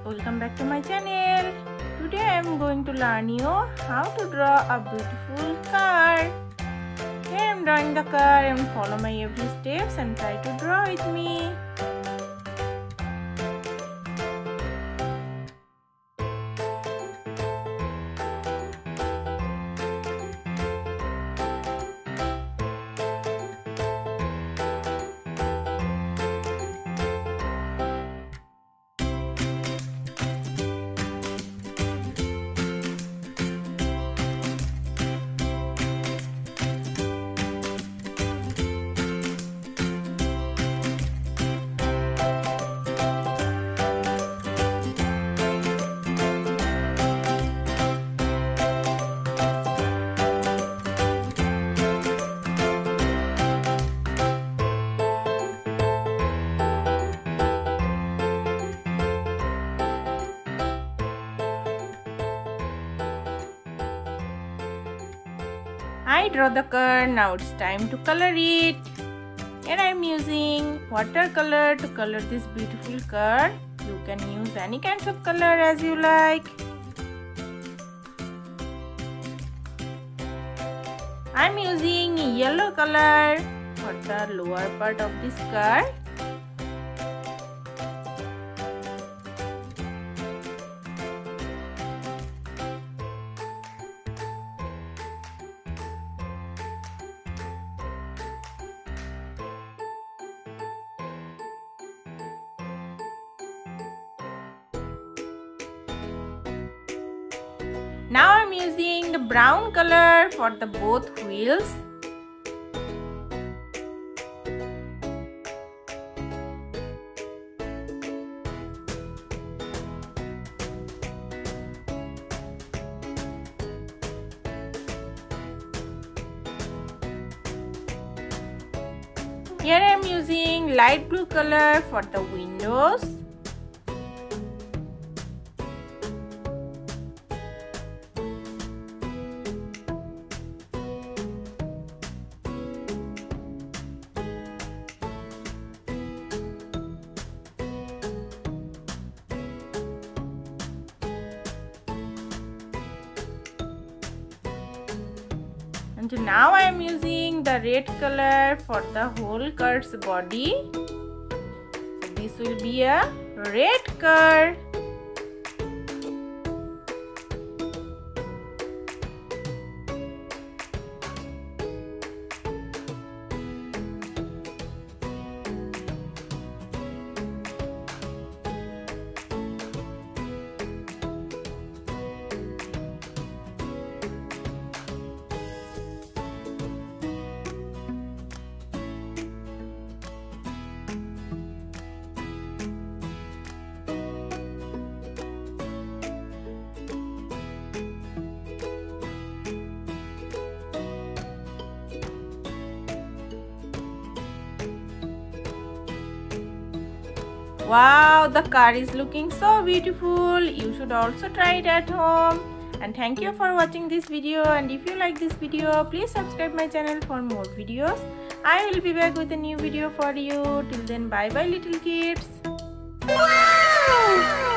welcome back to my channel. Today I am going to learn you how to draw a beautiful car. Here I am drawing the car and follow my every steps and try to draw with me. I draw the car, now it's time to color it. Here I am using watercolor to color this beautiful car. You can use any kinds of color as you like. I am using yellow color for the lower part of this car. Now I am using the brown color for the both wheels. Here I am using light blue color for the windows. And now I am using the red color for the whole car's body. So this will be a red car. Wow, the car is looking so beautiful. You should also try it at home. And thank you for watching this video. And if you like this video, please subscribe my channel for more videos. I will be back with a new video for you. Till then, bye bye little kids. Wow!